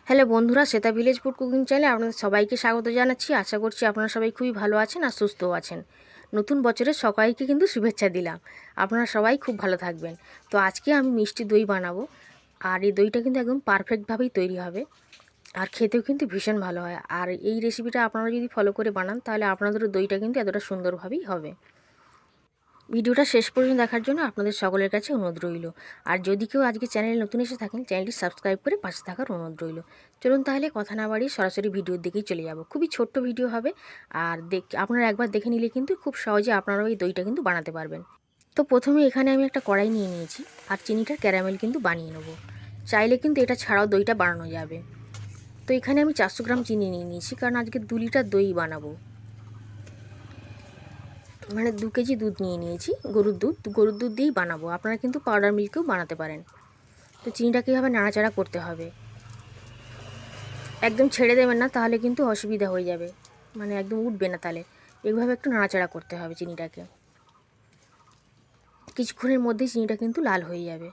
Hello বন্ধুরা, Shweta village food cooking চ্যানেলে আপনাদের সবাইকে স্বাগত জানাচ্ছি। আশা করছি আপনারা সবাই খুবই ভালো আছেন আর সুস্থও আছেন। নতুন বছরের সবাইকে কিন্তু শুভেচ্ছা দিলাম। আপনারা সবাই খুব ভালো থাকবেন। তো আজকে আমি মিষ্টি দই বানাবো, আর এই দইটা কিন্তু একদম পারফেক্টভাবেই তৈরি হবে, আর খেতেও কিন্তু ভীষণ ভালো হয়। আর এই রেসিপিটা আপনারা যদি ফলো করে বানান তাহলে আপনাদেরও দইটা কিন্তু এতটা সুন্দরভাবেই হবে। ভিডিওটা শেষ পর্যন্ত দেখার জন্য আপনাদের সকলের কাছে অনুরোধ রইল। আর যদি কেউ আজকে চ্যানেলে নতুন এসে থাকেন, চ্যানেলটি সাবস্ক্রাইব করে পাশে থাকার অনুরোধ রইল। চলুন তাহলে কথা না বাড়িয়ে সরাসরি ভিডিওর দিকেই চলে যাব। খুবই ছোট্ট ভিডিও হবে, আর আপনারা একবার দেখে নিলে কিন্তু খুব সহজে আপনারাও এই দইটা কিন্তু বানাতে পারবেন। তো প্রথমে এখানে আমি একটা কড়াই নিয়ে নিয়েছি, আর চিনিটার ক্যারামেল কিন্তু বানিয়ে নেব। চাইলে কিন্তু এটা ছাড়াও দইটা বানানো যাবে। তো এখানে আমি 400 গ্রাম চিনি নিয়ে নিয়েছি, কারণ আজকে 2 লিটার দই বানাবো। মানে 2 কেজি দুধ নিয়ে নিয়েছি, গরুর দুধ দিয়েই বানাবো। আপনারা কিন্তু পাউডার মিল্কেও বানাতে পারেন। তো চিনিটা কীভাবে নাড়াচাড়া করতে হবে, একদম ছেড়ে দেবেন না, তাহলে কিন্তু অসুবিধা হয়ে যাবে, মানে একদম উঠবে না। তাহলে এইভাবে একটু নাড়াচাড়া করতে হবে চিনিটাকে। কিছুক্ষণের মধ্যেই চিনিটা কিন্তু লাল হয়ে যাবে,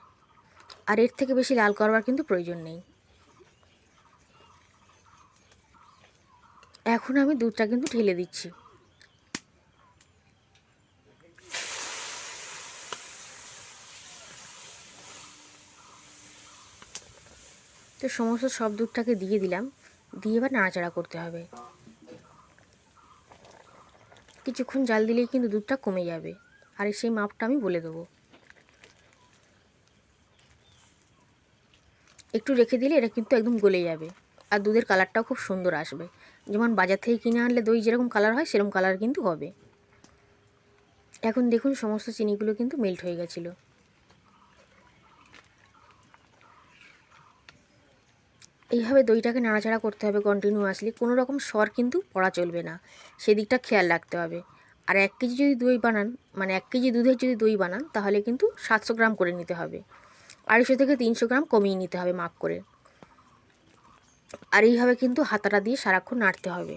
আর এর থেকে বেশি লাল করবার কিন্তু প্রয়োজন নেই। এখন আমি দুধটা কিন্তু ঢেলে দিচ্ছি। তো সমস্ত সব দুধটাকে দিয়ে দিলাম, দিয়ে এবার নাড়াচাড়া করতে হবে। কিছুক্ষণ জাল দিলেই কিন্তু দুধটা কমে যাবে, আর সেই মাপটা আমি বলে দেবো। একটু রেখে দিলে এটা কিন্তু একদম গলে যাবে, আর দুধের কালারটাও খুব সুন্দর আসবে। যেমন বাজার থেকে কিনে আনলে দই যেরকম কালার হয় সেরকম কালার কিন্তু হবে। এখন দেখুন সমস্ত চিনিগুলো কিন্তু মেল্ট হয়ে গেছিলো। এইভাবে দইটাকে নাড়াচাড়া করতে হবে কন্টিনিউয়াসলি, কোনো রকম সর কিন্তু পড়া চলবে না, সেদিকটা খেয়াল রাখতে হবে। আর 1 কেজি যদি দই বানান, মানে 1 কেজি দুধের যদি দই বানান, তাহলে কিন্তু 700 গ্রাম করে নিতে হবে। 250 থেকে 300 গ্রাম কমিয়ে নিতে হবে মাপ করে। আর এইভাবে কিন্তু হাতাটা দিয়ে সারাক্ষণ নাড়তে হবে।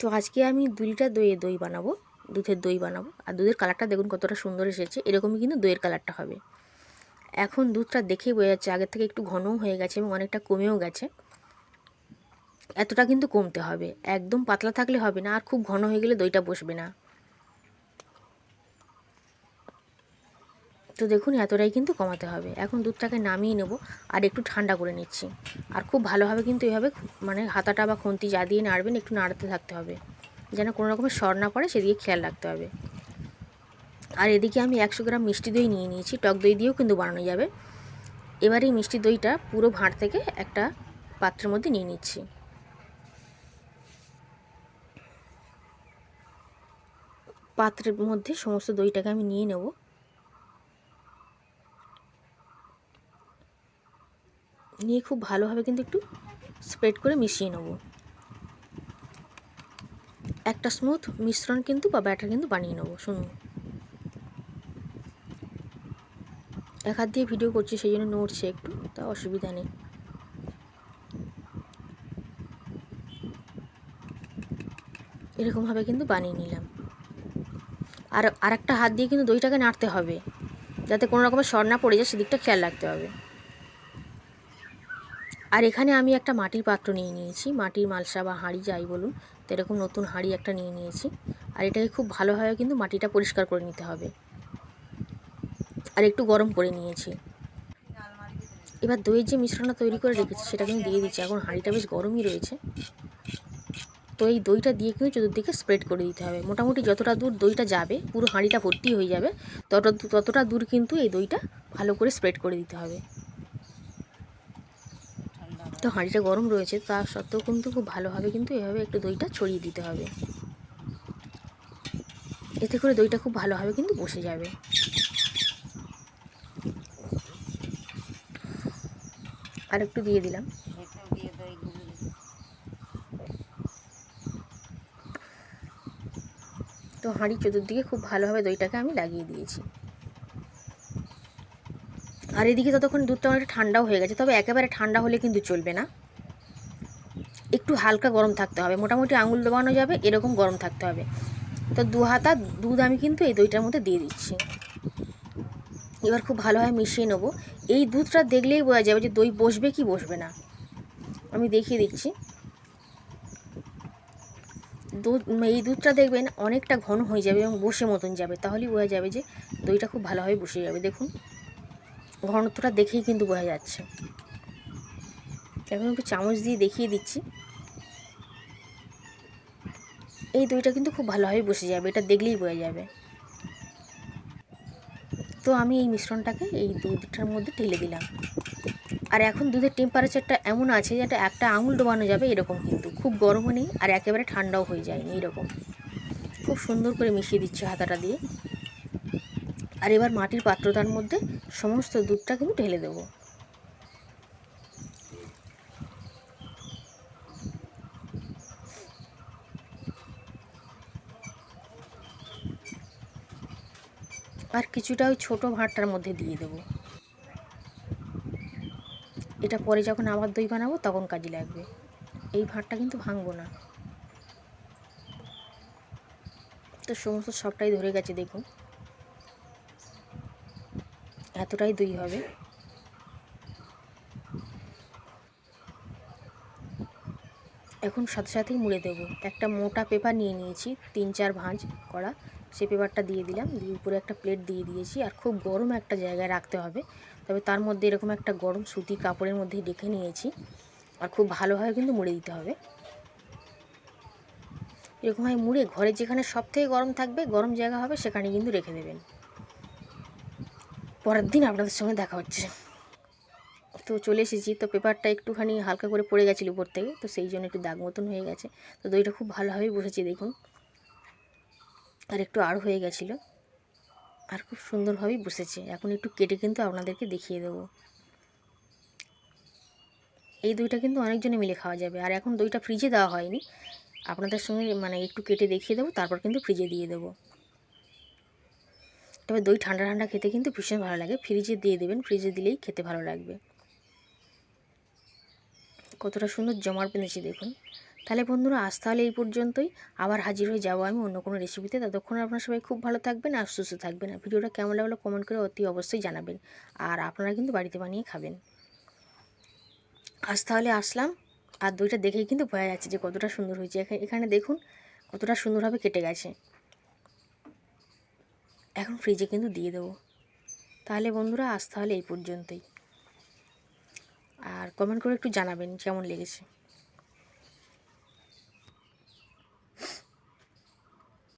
তো আজকে আমি 2 লিটার দই বানাবো, দুধের দই বানাবো। আর দুধের কালারটা দেখুন কতটা সুন্দর এসেছে, এরকমই কিন্তু দইয়ের কালারটা হবে। এখন দুধটা দেখেই বোঝা যাচ্ছে আগের থেকে একটু ঘনও হয়ে গেছে এবং অনেকটা কমেও গেছে। এতটা কিন্তু কমতে হবে, একদম পাতলা থাকলে হবে না, আর খুব ঘন হয়ে গেলে দইটা বসবে না। তো দেখুন এতটাই কিন্তু কমাতে হবে। এখন দুধটাকে নামিয়ে নেব, আর একটু ঠান্ডা করে নিচ্ছি। আর খুব ভালোভাবে কিন্তু এভাবে মানে হাতাটা বা খুন্তি যা দিয়ে নাড়বেন একটু নাড়তে থাকতে হবে, যেন কোনো রকমের সর না পড়ে, সেদিকে খেয়াল রাখতে হবে। আর এদিকে আমি 100 গ্রাম মিষ্টি দই নিয়ে নিয়েছি, টক দই দিয়েও কিন্তু বানানো যাবে। এবার এই মিষ্টি দইটা পুরো ভাঁড় থেকে একটা পাত্রের মধ্যে নিয়ে নিচ্ছি। পাত্রের মধ্যে সমস্ত দইটাকে আমি নিয়ে নেব। নিয়ে খুব ভালোভাবে কিন্তু একটু স্প্রেড করে মিশিয়ে নেব। একটা স্মুথ মিশ্রণ কিন্তু বা ব্যাটার কিন্তু বানিয়ে নেব। শুনুন, এক হাত দিয়ে ভিডিও করছি সেই জন্য নড়ছে একটু, তা অসুবিধা নেই। এরকমভাবে কিন্তু বানিয়ে নিলাম। আর আরেকটা হাত দিয়ে কিন্তু দইটাকে নাড়তে হবে, যাতে কোনো রকমের সর না পড়ে যায়, সেদিকটা খেয়াল রাখতে হবে। আর এখানে আমি একটা মাটির পাত্র নিয়ে নিয়েছি, মাটির মালসা বা হাঁড়ি যাই বলুন, তো এরকম নতুন হাঁড়ি একটা নিয়ে নিয়েছি। আর এটাকে খুব ভালোভাবে কিন্তু মাটিটা পরিষ্কার করে নিতে হবে, আর একটু গরম করে নিয়েছি। এবার দইয়ের যে মিশ্রণটা তৈরি করে রেখেছি সেটা কিন্তু দিয়ে দিচ্ছি। এখন হাঁড়িটা বেশ গরমই রয়েছে, তো এই দইটা দিয়ে কিন্তু চতুর্দিকে স্প্রেড করে দিতে হবে। মোটামুটি যতটা দূর দইটা যাবে, পুরো হাঁড়িটা ভর্তি হয়ে যাবে, ততটা দূর কিন্তু এই দইটা ভালো করে স্প্রেড করে দিতে হবে। তো হাঁড়িটা গরম রয়েছে, তা সত্ত্বেও কিন্তু খুব ভালোভাবে কিন্তু এভাবে একটু দইটা ছড়িয়ে দিতে হবে। এতে করে দইটা খুব ভালোভাবে কিন্তু বসে যাবে। আর একটু দিয়ে দিলাম। তো হাঁড়ির চতুর্দিকে খুব ভালোভাবে দইটাকে আমি লাগিয়ে দিয়েছি। আর এদিকে ততক্ষণ দুধটা অনেকটা ঠান্ডাও হয়ে গেছে, তবে একেবারে ঠান্ডা হলে কিন্তু চলবে না, একটু হালকা গরম থাকতে হবে, মোটামুটি আঙুল ডোবানো যাবে এরকম গরম থাকতে হবে। তো 2 হাতা দুধ আমি কিন্তু এই দইটার মধ্যে দিয়ে দিচ্ছি। এবার খুব ভালোভাবে মিশিয়ে নেবো। এই দুধটা দেখলেই বোঝা যাবে যে দই বসবে কি বসবে না। আমি দেখিয়ে দিচ্ছি। এই দুধটা দেখবেন অনেকটা ঘন হয়ে যাবে এবং বসে মতন যাবে, তাহলেই বোঝা যাবে যে দইটা খুব ভালোভাবে বসে যাবে। দেখুন ঘনত্বটা দেখেই কিন্তু বোঝা যাচ্ছে। এখন একটু চামচ দিয়ে দেখিয়ে দিচ্ছি। এই দইটা কিন্তু খুব ভালোভাবে বসে যাবে, এটা দেখলেই বোঝা যাবে। তো আমি এই মিশ্রণটাকে এই দুধটার মধ্যে ঢেলে দিলাম। আর এখন দুধের টেম্পারেচারটা এমন আছে যেটা একটা আঙুল ডোবানো যাবে এরকম, কিন্তু খুব গরমও নেই আর একেবারে ঠান্ডাও হয়ে যায়নি এরকম। খুব সুন্দর করে মিশিয়ে দিচ্ছি হাতাটা দিয়ে। আর এবার মাটির পাত্রটার মধ্যে সমস্ত দুধটা কিন্তু ঢেলে দেবো। আর কিছুটা ওই ছোটো ভাঁড়টার মধ্যে দিয়ে দেবো। এটা পরে যখন আবার দই বানাবো তখন কাজে লাগবে। এই ভাঁড়টা কিন্তু ভাঙবো না। তো সমস্ত সবটাই ধরে গেছে দেখুন, এতটাই দই হবে। এখন সাথে সাথেই মুড়ে দেবো। একটা মোটা পেপার নিয়ে নিয়েছি 3-4 ভাঁজ করা, সেই পেপারটা দিয়ে দিলাম, দিয়ে উপরে একটা প্লেট দিয়ে দিয়েছি। আর খুব গরম একটা জায়গায় রাখতে হবে, তবে তার মধ্যে এরকম একটা গরম সুতি কাপড়ের মধ্যে রেখে নিয়েছি। আর খুব ভালোভাবে কিন্তু মুড়ে দিতে হবে। এরকমভাবে মুড়ে ঘরে যেখানে সবথেকে গরম থাকবে, গরম জায়গা হবে, সেখানে কিন্তু রেখে দেবেন। পরের দিন আপনাদের সঙ্গে দেখা হচ্ছে। তো চলে এসেছি। তো পেপারটা একটুখানি হালকা করে পড়ে গেছিলো উপর থেকে, তো সেই জন্য একটু দাগ মতন হয়ে গেছে। তো দইটা খুব ভালোভাবেই বসেছে দেখুন, আর একটু আড় হয়ে গেছিলো, আর খুব সুন্দরভাবেই বসেছে। এখন একটু কেটে কিন্তু আপনাদেরকে দেখিয়ে দেবো। এই দইটা কিন্তু অনেকজনে মিলে খাওয়া যাবে। আর এখন দইটা ফ্রিজে দেওয়া হয়নি, আপনাদের সঙ্গে মানে একটু কেটে দেখিয়ে দেবো, তারপর কিন্তু ফ্রিজে দিয়ে দেবো। তবে দই ঠান্ডা ঠান্ডা খেতে কিন্তু ভীষণ ভালো লাগে। ফ্রিজে দিয়ে দেবেন, ফ্রিজে দিলেই খেতে ভালো লাগবে। কতটা সুন্দর জমাট বেঁধেছে দেখুন। তাহলে বন্ধুরা আজ তাহলে এই পর্যন্তই। আবার হাজির হয়ে যাবো আমি অন্য কোনো রেসিপিতে। ততক্ষণ আপনারা সবাই খুব ভালো থাকবেন আর সুস্থ থাকবেন। আর ভিডিওটা কেমন লাগলো কমেন্ট করে অতি অবশ্যই জানাবেন। আর আপনারা কিন্তু বাড়িতে বানিয়ে খাবেন। আজ তাহলে আসলাম। আর দইটা দেখেই কিন্তু বোঝা যাচ্ছে যে কতটা সুন্দর হয়েছে। এখানে দেখুন কতটা সুন্দরভাবে কেটে গেছে। এখন ফ্রিজে কিন্তু দিয়ে দেবো। তাহলে বন্ধুরা আজ তাহলে এই পর্যন্তই। আর কমেন্ট করে একটু জানাবেন কেমন লেগেছে।